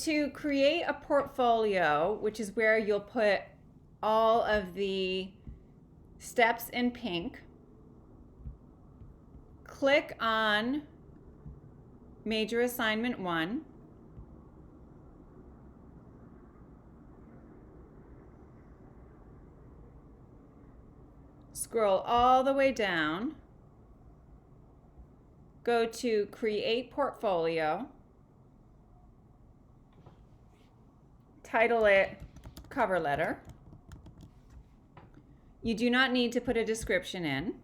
To create a portfolio, which is where you'll put all of the steps in pink, click on Major Assignment 1. Scroll all the way down. Go to Create Portfolio. Title it Cover Letter. You do not need to put a description in.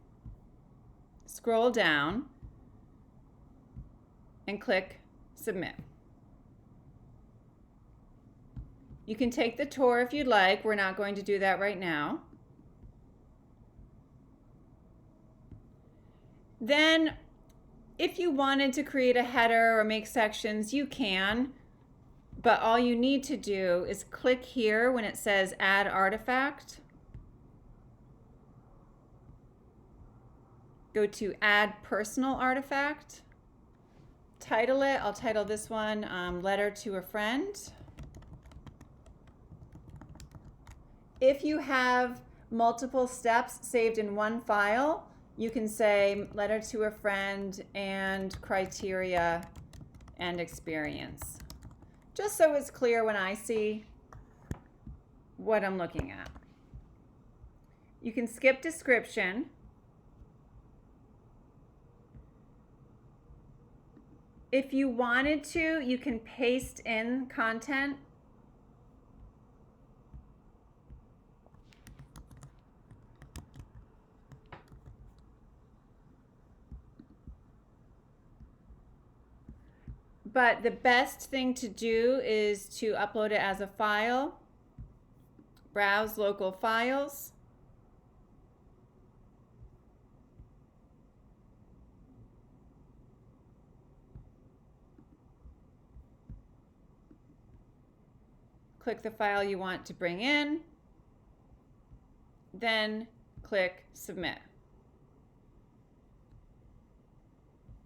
Scroll down and click Submit. You can take the tour if you'd like. We're not going to do that right now. Then, if you wanted to create a header or make sections, you can. But all you need to do is click here when it says Add Artifact. Go to Add Personal Artifact. Title it. I'll title this one Letter to a Friend. If you have multiple steps saved in one file, you can say Letter to a Friend and Criteria and Experience. Just so it's clear when I see what I'm looking at. You can skip description. If you wanted to, you can paste in content. But the best thing to do is to upload it as a file. Browse local files. Click the file you want to bring in. Then click Submit.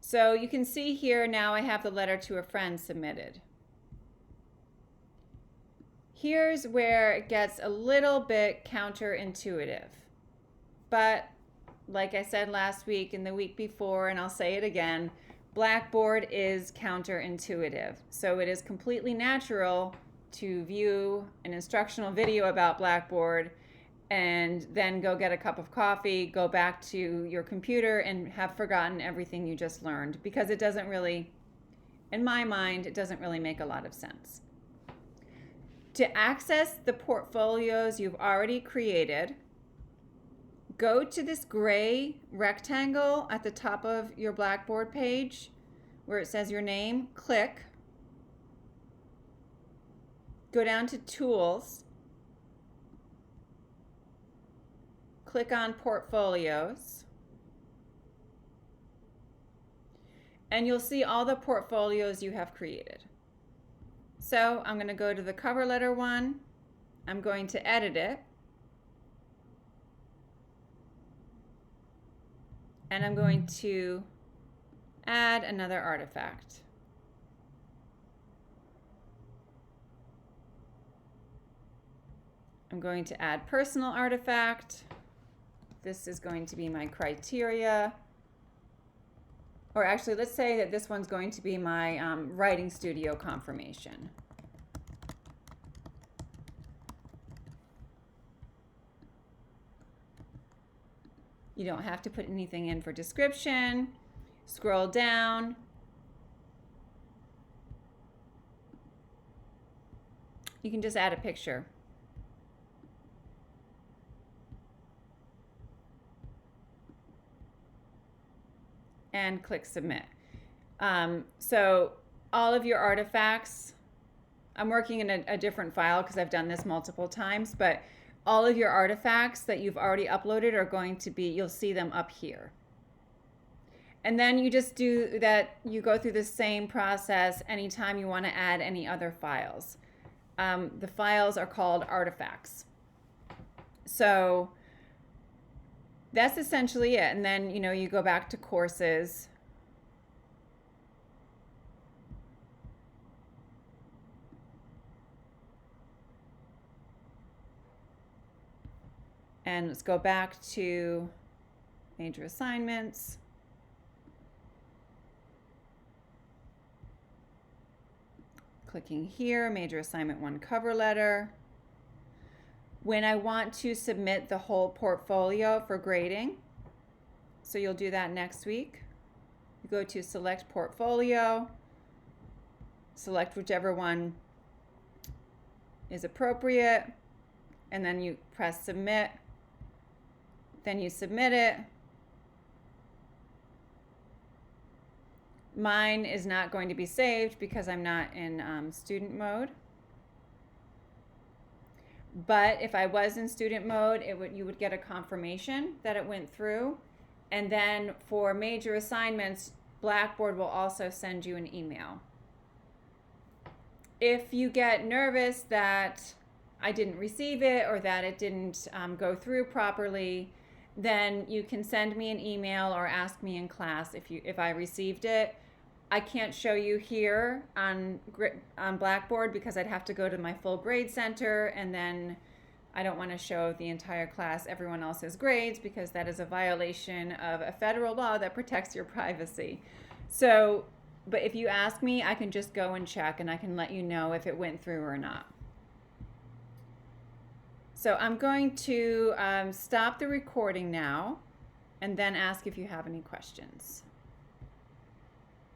So you can see here now I have the Letter to a Friend submitted. Here's where it gets a little bit counterintuitive. But like I said last week and the week before, and I'll say it again, Blackboard is counterintuitive. So it is completely natural to view an instructional video about Blackboard and then go get a cup of coffee, go back to your computer and have forgotten everything you just learned, because it doesn't really, in my mind, it doesn't really make a lot of sense. To access the portfolios you've already created, go to this gray rectangle at the top of your Blackboard page where it says your name, click, go down to Tools, click on Portfolios, and you'll see all the portfolios you have created. So I'm going to go to the cover letter one. I'm going to edit it. And I'm going to add another artifact. I'm going to add personal artifact. This is going to be my criteria. Or actually, let's say that this one's going to be my writing studio confirmation. You don't have to put anything in for description. Scroll down. You can just add a picture. And click Submit. So all of your artifacts, I'm working in a different file because I've done this multiple times, but all of your artifacts that you've already uploaded are going to be, you'll see them up here. And then you just do that, you go through the same process anytime you want to add any other files. The files are called artifacts. So that's essentially it. And then, you go back to courses. And let's go back to major assignments. Clicking here, major assignment 1 cover letter. When I want to submit the whole portfolio for grading, so you'll do that next week, you go to select portfolio, select whichever one is appropriate, and then you press submit. Then you submit it. Mine is not going to be saved because I'm not in student mode. But if I was in student mode, you would get a confirmation that it went through. And then for major assignments, Blackboard will also send you an email. If you get nervous that I didn't receive it or that it didn't go through properly, then you can send me an email or ask me in class if I received it. I can't show you here on Blackboard because I'd have to go to my full grade center, and then I don't want to show the entire class everyone else's grades because that is a violation of a federal law that protects your privacy. So, but if you ask me, I can just go and check and I can let you know if it went through or not. So I'm going to stop the recording now and then ask if you have any questions.